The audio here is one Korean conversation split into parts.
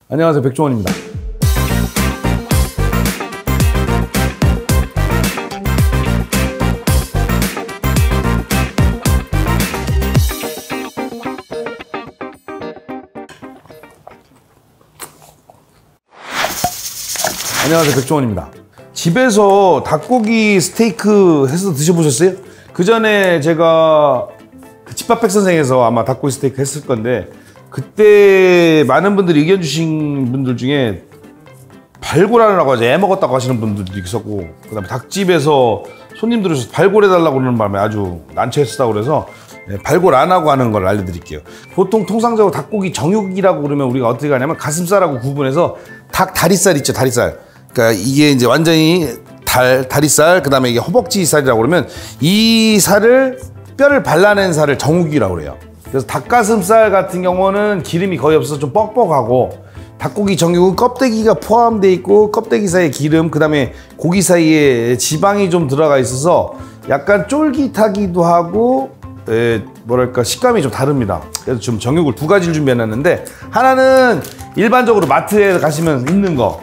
안녕하세요, 백종원입니다. 안녕하세요, 백종원입니다. 집에서 닭고기 스테이크 해서 드셔보셨어요? 그 전에 제가 집밥백 선생에서 아마 닭고기 스테이크 했을 건데, 그때 많은 분들이 의견 주신 분들 중에 발골하느라고 애 먹었다고 하시는 분들도 있었고, 그 다음에 닭집에서 손님들이 오셔서 발골해달라고 그러는 바람에 아주 난처했다고 그래서 발골 안 하고 하는 걸 알려드릴게요. 보통 통상적으로 닭고기 정육이라고 그러면 우리가 어떻게 하냐면 가슴살하고 구분해서 닭 다리살 있죠, 다리살. 그러니까 이게 이제 완전히 다리살, 그 다음에 이게 허벅지 살이라고 그러면 이 살을, 뼈를 발라낸 살을 정육이라고 그래요. 그래서 닭가슴살 같은 경우는 기름이 거의 없어서 좀 뻑뻑하고, 닭고기 정육은 껍데기가 포함되어 있고 껍데기 사이에 기름, 그 다음에 고기 사이에 지방이 좀 들어가 있어서 약간 쫄깃하기도 하고 뭐랄까 식감이 좀 다릅니다. 그래서 지금 정육을 두 가지를 준비해놨는데, 하나는 일반적으로 마트에 가시면 있는 거,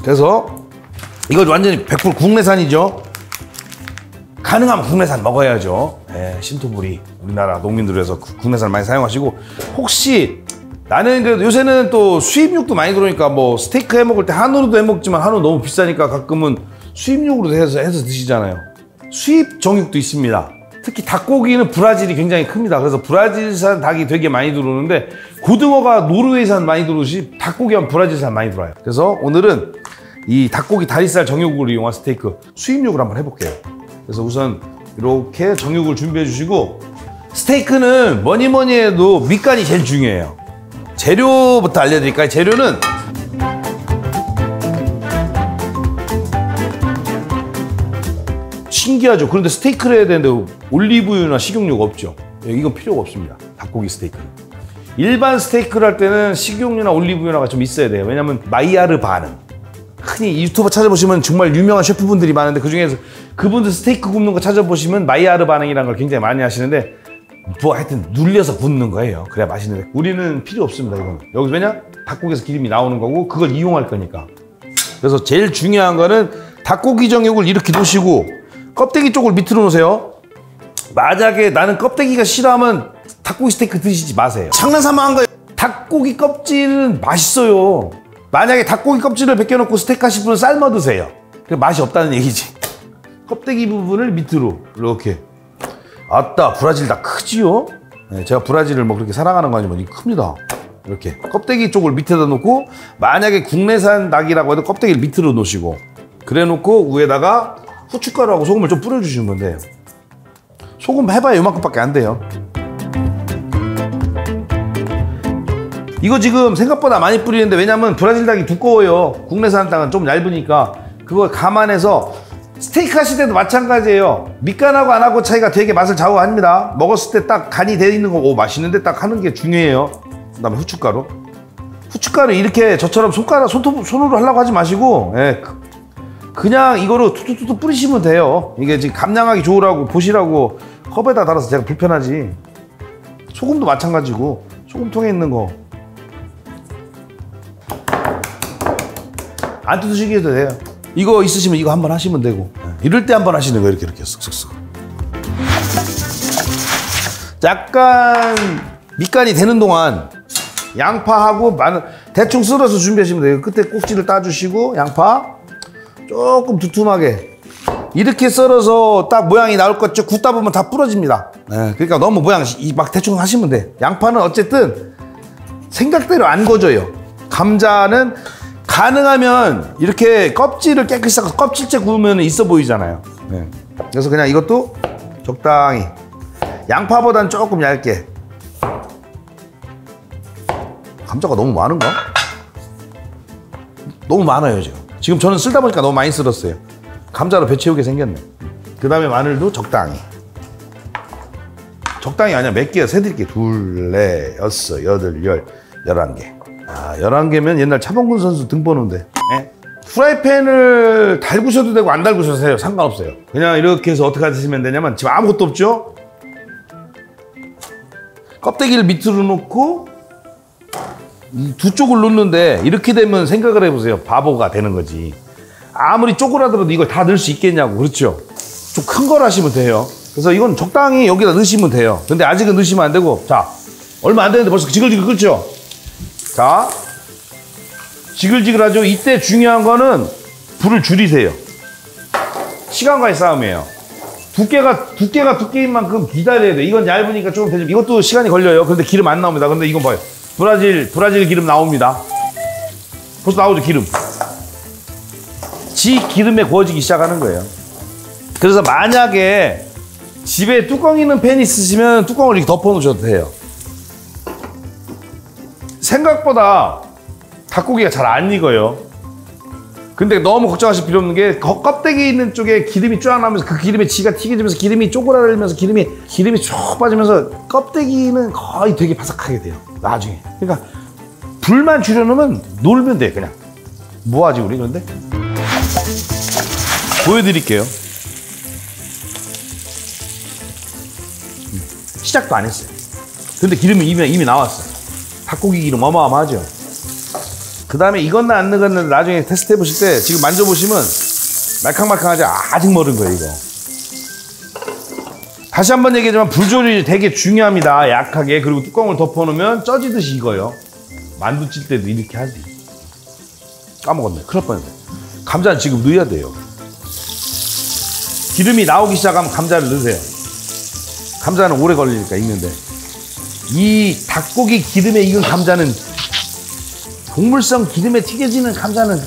그래서 이거 완전히 100% 국내산이죠. 가능하면 국내산 먹어야죠. 신토부리 우리나라 농민들에서 국내산 많이 사용하시고, 혹시 나는 그래도 요새는 또 수입육도 많이 들어오니까 뭐 스테이크 해 먹을 때 한우로도 해 먹지만 한우 너무 비싸니까 가끔은 수입육으로 해서 드시잖아요. 수입 정육도 있습니다. 특히 닭고기는 브라질이 굉장히 큽니다. 그래서 브라질산 닭이 되게 많이 들어오는데, 고등어가 노르웨이산 많이 들어오시, 닭고기는 브라질산 많이 들어와요. 그래서 오늘은 이 닭고기 다리살 정육을 이용한 스테이크 수입육을 한번 해볼게요. 그래서 우선 이렇게 정육을 준비해 주시고, 스테이크는 뭐니 뭐니 해도 밑간이 제일 중요해요. 재료부터 알려드릴까요? 재료는 신기하죠. 그런데 스테이크를 해야 되는데 올리브유나 식용유가 없죠. 이건 필요가 없습니다. 닭고기 스테이크는. 일반 스테이크를 할 때는 식용유나 올리브유가 좀 있어야 돼요. 왜냐면 마이야르 반응, 흔히 유튜버 찾아보시면 정말 유명한 셰프분들이 많은데, 그 중에서 그분들 스테이크 굽는 거 찾아보시면 마이야르 반응이라는 걸 굉장히 많이 하시는데, 뭐 하여튼 눌려서 굽는 거예요. 그래야 맛있는데 우리는 필요 없습니다. 이거는 여기서 왜냐? 닭고기에서 기름이 나오는 거고 그걸 이용할 거니까. 그래서 제일 중요한 거는 닭고기 정육을 이렇게 놓으시고 껍데기 쪽을 밑으로 놓으세요. 만약에 나는 껍데기가 싫어하면 닭고기 스테이크 드시지 마세요. 장난삼아 한 거예요. 닭고기 껍질은 맛있어요. 만약에 닭고기 껍질을 벗겨놓고 스테이크 하실 분은 삶아 드세요. 그 맛이 없다는 얘기지. 껍데기 부분을 밑으로 이렇게. 아따, 브라질 닭 크지요? 제가 브라질을 뭐 그렇게 사랑하는 거 아니면 큽니다. 이렇게 껍데기 쪽을 밑에다 놓고, 만약에 국내산 닭이라고 해도 껍데기를 밑으로 놓으시고, 그래 놓고 위에다가 후춧가루하고 소금을 좀 뿌려주시면 돼요. 소금 해봐야 이만큼밖에 안 돼요. 이거 지금 생각보다 많이 뿌리는데, 왜냐면 브라질 닭이 두꺼워요. 국내산 닭은 좀 얇으니까 그거 감안해서. 스테이크 하실 때도 마찬가지예요. 밑간하고 안 하고 차이가 되게 맛을 좌우합니다. 먹었을 때 딱 간이 돼 있는 거, 오 맛있는데 딱 하는 게 중요해요. 그 다음에 후춧가루. 후춧가루 이렇게 저처럼 손으로 하려고 하지 마시고, 그냥 이거로 툭툭툭 뿌리시면 돼요. 이게 지금 감량하기 좋으라고, 보시라고 컵에다 달아서 제가 불편하지. 소금도 마찬가지고, 소금통에 있는 거 안 뜯으시게 해도 돼요. 이거 있으시면 이거 한번 하시면 되고, 이럴 때 한번 하시는 거, 이렇게 쓱쓱쓱. 약간 밑간이 되는 동안 양파하고 마늘 대충 썰어서 준비하시면 돼요. 끝에 꼭지를 따주시고, 양파 조금 두툼하게 이렇게 썰어서 딱 모양이 나올 것 같죠? 굽다 보면 다 부러집니다. 그러니까 너무 모양 막 대충 하시면 돼. 양파는 어쨌든 생각대로 안 거져요. 감자는 가능하면 이렇게 껍질을 깨끗이 닦아서 껍질째 구우면 있어 보이잖아요. 그래서 그냥 이것도 적당히, 양파보다는 조금 얇게. 감자가 너무 많은가? 너무 많아요 지금 저는 쓸다 보니까 너무 많이 쓸었어요. 감자로 배 채우게 생겼네. 그 다음에 마늘도 적당히. 적당히 아니야, 몇 개야? 세드릴게. 2, 4, 6, 8, 10, 11개. 11개면 옛날 차범근 선수 등 보는데. 프라이팬을 달구셔도 되고 안 달구셔도 돼요. 상관없어요. 그냥 이렇게 해서 어떻게 하시면 되냐면, 지금 아무것도 없죠? 껍데기를 밑으로 놓고 이 두 쪽을 놓는데 이렇게 되면 생각을 해보세요. 바보가 되는 거지. 아무리 쪼그라들어도 이걸 다 넣을 수 있겠냐고. 그렇죠? 좀 큰 걸 하시면 돼요. 그래서 이건 적당히 여기다 넣으시면 돼요. 근데 아직은 넣으시면 안 되고, 자, 얼마 안 되는데 벌써 지글지글 끓죠? 자, 지글지글하죠? 이때 중요한 거는 불을 줄이세요. 시간과의 싸움이에요. 두께가 두께인 만큼 기다려야 돼. 이건 얇으니까 조금 되죠. 이것도 시간이 걸려요. 그런데 기름 안 나옵니다. 근데 이건 봐요. 브라질 기름 나옵니다. 벌써 나오죠, 기름. 지 기름에 구워지기 시작하는 거예요. 그래서 만약에 집에 뚜껑 있는 팬 있으시면 뚜껑을 이렇게 덮어 놓으셔도 돼요. 생각보다 닭고기가 잘 안 익어요. 근데 너무 걱정하실 필요 없는 게 껍데기 있는 쪽에 기름이 쫙 나면서 그 기름에 지가 튀겨지면서 기름이 쪼그라들면서 기름이 쭉 빠지면서 껍데기는 거의 되게 바삭하게 돼요. 나중에. 그러니까 불만 줄여놓으면 놀면 돼. 그냥 뭐하지 우리. 그런데 보여드릴게요. 시작도 안 했어요. 근데 기름이 이미 나왔어요. 닭고기 기름 어마어마하죠. 그 다음에 익었나 안 익었나 나중에 테스트 해보실 때 지금 만져보시면 말캉말캉하지. 아직 멀은 거예요 이거. 다시 한번 얘기하지만 불 조절이 되게 중요합니다. 약하게. 그리고 뚜껑을 덮어놓으면 쪄지듯이 익어요. 만두 찔 때도 이렇게 하지. 까먹었네. 큰일 날 뻔했네. 감자는 지금 넣어야 돼요. 기름이 나오기 시작하면 감자를 넣으세요. 감자는 오래 걸리니까 익는데, 이 닭고기 기름에 익은 감자는, 동물성 기름에 튀겨지는 감자는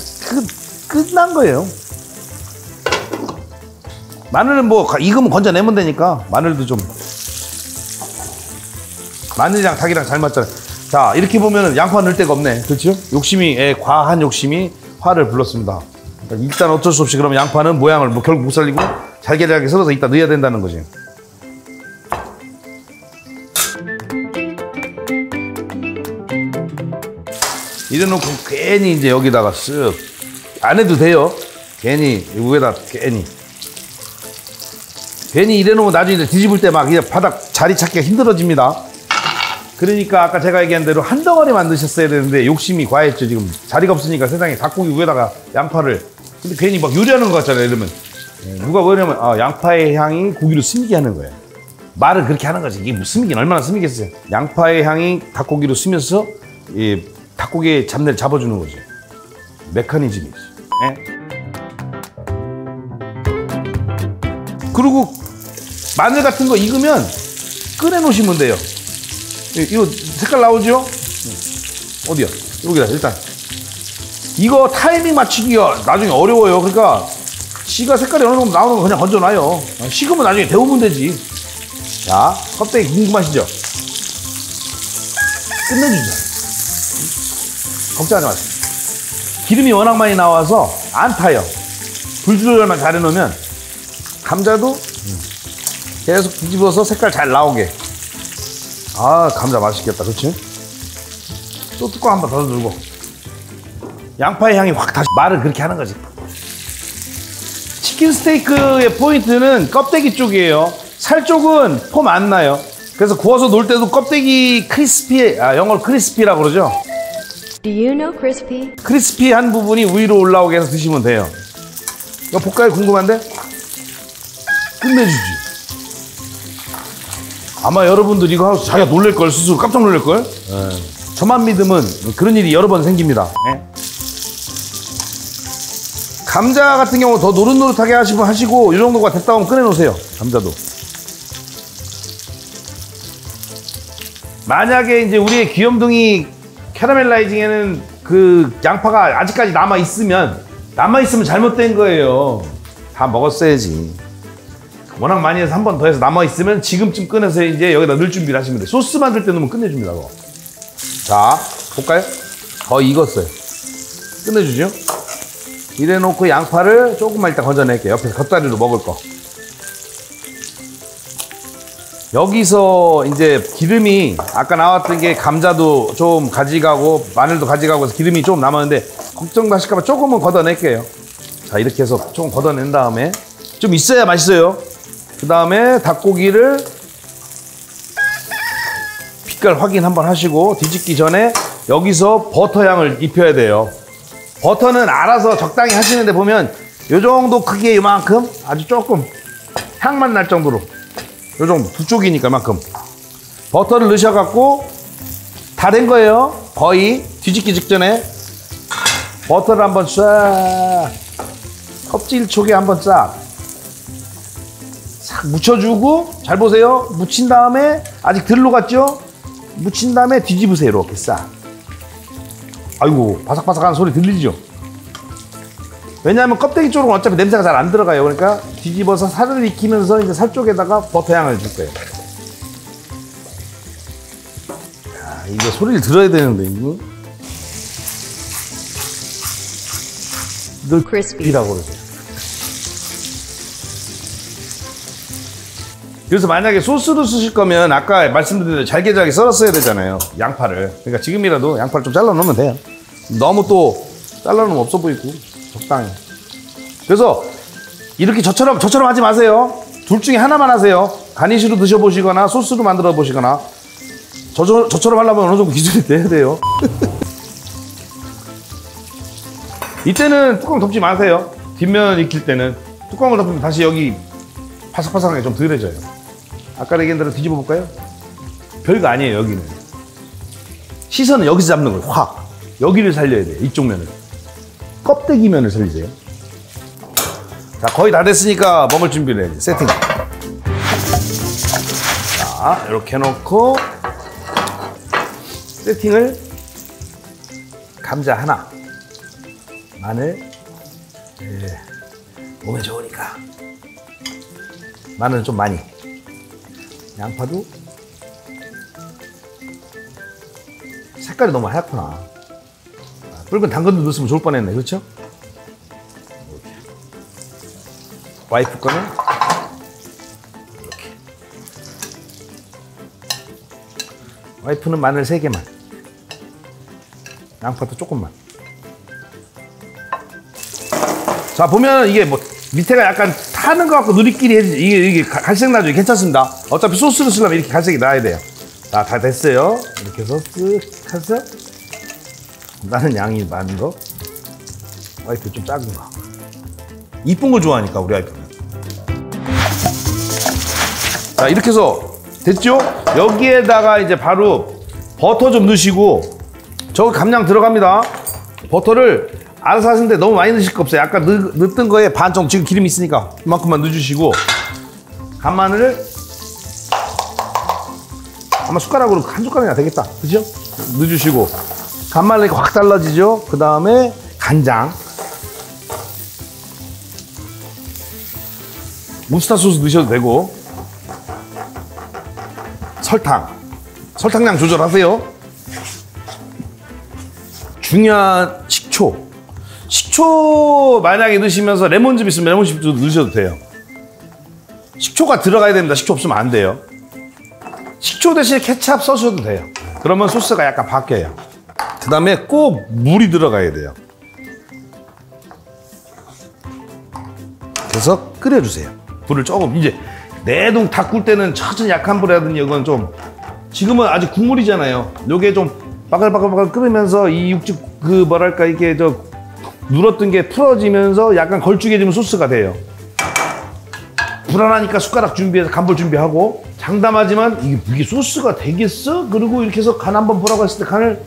끝난 거예요. 마늘은 뭐 익으면 건져내면 되니까 마늘도 좀, 마늘이랑 닭이랑 잘 맞잖아요. 자, 이렇게 보면은 양파 넣을 데가 없네. 그렇죠? 과한 욕심이 화를 불렀습니다. 일단 어쩔 수 없이 그러면 양파는 모양을 결국 못 살리고 잘게 썰어서 이따 넣어야 된다는 거지. 이래놓고 괜히 이제 여기다가 쓱 안 해도 돼요. 괜히 위에다 괜히 이래놓으면 나중에 뒤집을 때 막 바닥 자리 찾기가 힘들어집니다. 그러니까 아까 제가 얘기한 대로 한 덩어리 만드셨어야 되는데 욕심이 과했죠. 지금 자리가 없으니까 세상에 닭고기 위에다가 양파를. 근데 괜히 막 요리하는 것 같잖아요. 이러면 누가 뭐냐면 양파의 향이 고기로 스미게 하는 거예요. 말을 그렇게 하는 거지. 이게 뭐 스미긴 얼마나 스미겠어요. 양파의 향이 닭고기로 스면서 이 닭고기의 잡내를 잡아주는 거지. 메커니즘이지. 그리고 마늘 같은 거 익으면 끓여 놓으시면 돼요. 이거 색깔 나오죠? 어디야? 여기다. 일단 이거 타이밍 맞추기가 나중에 어려워요. 그러니까 지가 색깔이 어느 정도 나오는 거 그냥 건져놔요. 식으면 나중에 데우면 되지. 자, 껍데기 궁금하시죠? 끝내주자. 걱정하지 마세요. 기름이 워낙 많이 나와서 안 타요. 불 조절만 잘 해놓으면 감자도 계속 뒤집어서 색깔 잘 나오게. 아, 감자 맛있겠다. 그렇지? 또 뚜껑 한 번 더 들고. 양파의 향이 확 다시. 말을 그렇게 하는 거지. 치킨 스테이크의 포인트는 껍데기 쪽이에요. 살 쪽은 폼 안 나요. 그래서 구워서 놓을 때도 껍데기 크리스피, 영어로 크리스피라고 그러죠. Do you know crispy? 크리스피한 부분이 위로 올라오게 해서 드시면 돼요. 이거 볼까요? 궁금한데? 끝내주지. 아마 여러분들 이거 하고 자기가 놀랄걸, 스스로 깜짝 놀랄걸? 저만 믿으면 그런 일이 여러 번 생깁니다. 감자 같은 경우 더 노릇노릇하게 하시고 이 정도가 됐다 하면 꺼내놓으세요. 감자도. 만약에 이제 우리의 귀염둥이 캐러멜라이징에는 그 양파가 아직까지 남아있으면 잘못된 거예요. 다 먹었어야지. 워낙 많이 해서 한 번 더 해서 남아있으면 지금쯤 꺼내서 이제 여기다 넣을 준비를 하시면 돼요. 소스 만들 때 넣으면 끝내줍니다. 그거. 자, 볼까요? 거의 익었어요. 끝내주죠? 이래 놓고 양파를 조금만 일단 건져낼게요. 옆에서 겉다리로 먹을 거. 여기서 이제 기름이 아까 나왔던 게 감자도 좀 가져가고 마늘도 가져가고 해서 기름이 좀 남았는데 걱정 하실까봐 조금은 걷어낼게요. 자, 이렇게 해서 조금 걷어낸 다음에 좀 있어야 맛있어요. 그 다음에 닭고기를 빛깔 확인 한번 하시고 뒤집기 전에 여기서 버터 향을 입혀야 돼요. 버터는 알아서 적당히 하시는데 보면 요 정도 크기에 이만큼 아주 조금 향만 날 정도로 요 정도 두 쪽이니까 이만큼 버터를 넣으셔갖고 다 된 거예요. 거의 뒤집기 직전에 버터를 한번 싹 껍질 쪽에 한번 싹 묻혀주고 잘 보세요. 묻힌 다음에 아직 덜 녹았죠? 묻힌 다음에 뒤집으세요. 이렇게 싹. 아이고 바삭바삭한 소리 들리죠? 왜냐하면 껍데기 쪽은 어차피 냄새가 잘 안 들어가요. 그러니까 뒤집어서 살을 익히면서 이제 살 쪽에다가 버터 향을 줄 거예요. 야, 이거 소리를 들어야 되는데 이거 늘 크리스피라고 그러세요. 그래서 만약에 소스로 쓰실 거면 아까 말씀드린 대로 잘게 썰었어야 되잖아요. 양파를. 그러니까 지금이라도 양파를 좀 잘라 놓으면 돼요. 너무 또 잘라 놓으면 없어 보이고 적당히. 그래서 이렇게 저처럼 하지 마세요. 둘 중에 하나만 하세요. 가니쉬로 드셔보시거나 소스로 만들어 보시거나. 저처럼 하려면 어느 정도 기술이 돼야 돼요. 이때는 뚜껑 덮지 마세요. 뒷면 익힐 때는 뚜껑을 덮으면 다시 여기 바삭바삭하게 좀 덜해져요. 아까 얘기한 대로 뒤집어 볼까요? 별거 아니에요. 여기는 시선은 여기서 잡는 거예요. 확 여기를 살려야 돼요. 이쪽 면을 껍데기 면을 살리세요. 자, 거의 다 됐으니까 먹을 준비를 해야지. 세팅. 자, 이렇게 해놓고 세팅을 감자 하나, 마늘, 몸에 좋으니까 마늘은 좀 많이, 양파도 색깔이 너무 하얗구나. 붉은 당근도 넣었으면 좋을 뻔했네. 그렇죠? 와이프 거는 이렇게. 와이프는 마늘 3개만, 양파도 조금만. 자, 보면 이게 뭐 밑에가 약간 타는 것 같고 누리끼리 해지죠. 이게 갈색 나죠. 괜찮습니다. 어차피 소스를 쓰려면 이렇게 갈색이 나야 돼요. 자, 다 됐어요. 이렇게 해서 쓱 해서 나는 양이 많은 거, 와이프 좀 작은 거. 이쁜 거 좋아하니까 우리 와이프는. 자, 이렇게 해서 됐죠? 여기에다가 이제 바로 버터 좀 넣으시고, 저기 감량 들어갑니다. 버터를 알아서 하시는데 너무 많이 넣으실 거 없어요. 아까 넣었던 거에 반 정도, 지금 기름 있으니까 이만큼만 넣어주시고, 간마늘을 아마 숟가락으로 한 숟가락이나 되겠다. 그죠? 넣어주시고, 간마늘이 확 달라지죠? 그 다음에 간장, 우스타 소스 넣으셔도 되고, 설탕량 조절하세요. 중요한 식초 만약에 넣으시면서 레몬즙 있으면 레몬즙도 넣으셔도 돼요. 식초가 들어가야 됩니다. 식초 없으면 안 돼요. 식초 대신에 케찹 써셔도 돼요. 그러면 소스가 약간 바뀌어요. 그 다음에 꼭 물이 들어가야 돼요. 그래서 끓여주세요. 불을 조금, 이제 내동 닭 굴 때는 천천히 약한 불에 하더니 이건 좀, 지금은 아직 국물이잖아요. 요게 좀 바글바글 끓으면서 이 육즙 뭐랄까 이게 눌었던 게 풀어지면서 약간 걸쭉해지면 소스가 돼요. 불안하니까 숟가락 준비해서 간볼 준비하고, 장담하지만 이게 소스가 되겠어? 그리고 이렇게 해서 간 한번 보라고 했을 때 간을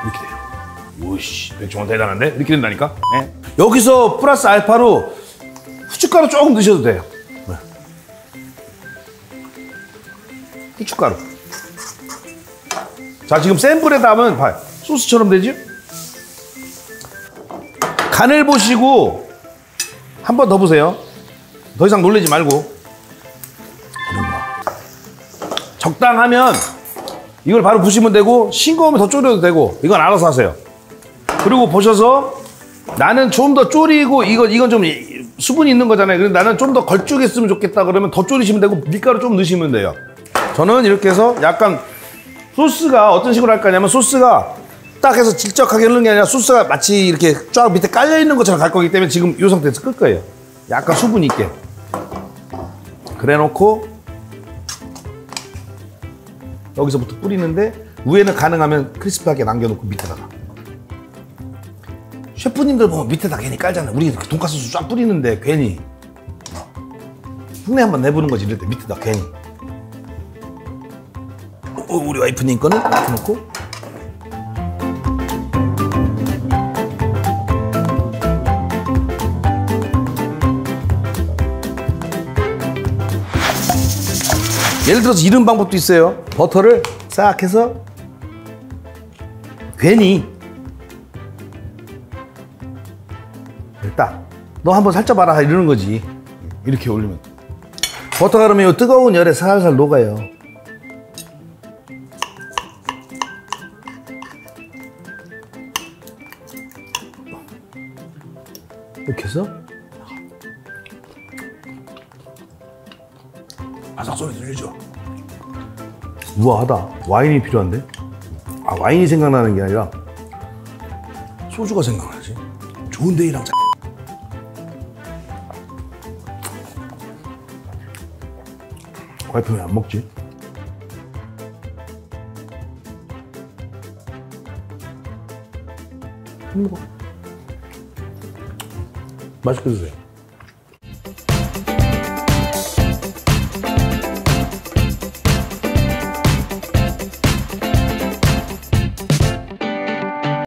이렇게 돼요. 오씨, 백종원 대단한데? 이렇게 된다니까? 네. 여기서 플러스 알파로 후춧가루 조금 넣으셔도 돼요. 네. 후춧가루. 자, 지금 센 불에다 하면 봐요. 소스처럼 되죠? 간을 보시고 한 번 더 보세요. 더 이상 놀라지 말고. 적당하면 이걸 바로 부시면 되고, 싱거우면 더 졸여도 되고, 이건 알아서 하세요. 그리고 보셔서 나는 좀 더 졸이고, 이건 좀 수분이 있는 거잖아요. 그래서 나는 좀 더 걸쭉했으면 좋겠다 그러면 더 졸이시면 되고, 밀가루 좀 넣으시면 돼요. 저는 이렇게 해서 약간 소스가 어떤 식으로 할 거냐면, 소스가 딱 해서 질적하게 흐르는 게 아니라 소스가 마치 이렇게 쫙 밑에 깔려 있는 것처럼 갈 거기 때문에 지금 이 상태에서 끌 거예요. 약간 수분 있게. 그래 놓고 여기서부터 뿌리는데, 위에는 가능하면 크리스피하게 남겨놓고 밑에다가. 셰프님들 보면 밑에다 괜히 깔잖아요. 우리 돈가스 소스 쫙 뿌리는데 괜히 흉내 한번 내보는 거지. 이럴 때 밑에다 괜히. 우리 와이프님 거는 이렇게 놓고. 예를 들어서 이런 방법도 있어요. 버터를 싹 해서 괜히 딱 너 한번 살짝 봐라 이러는 거지. 이렇게 올리면 버터가 그러면 이 뜨거운 열에 살살 녹아요. 이렇게 해서 아삭 소리 들리죠? 우아하다. 와인이 필요한데? 아, 와인이 생각나는 게 아니라 소주가 생각나지. 좋은 데이랑 와이프 왜 안 먹지? 안 먹어. 맛있게 드세요.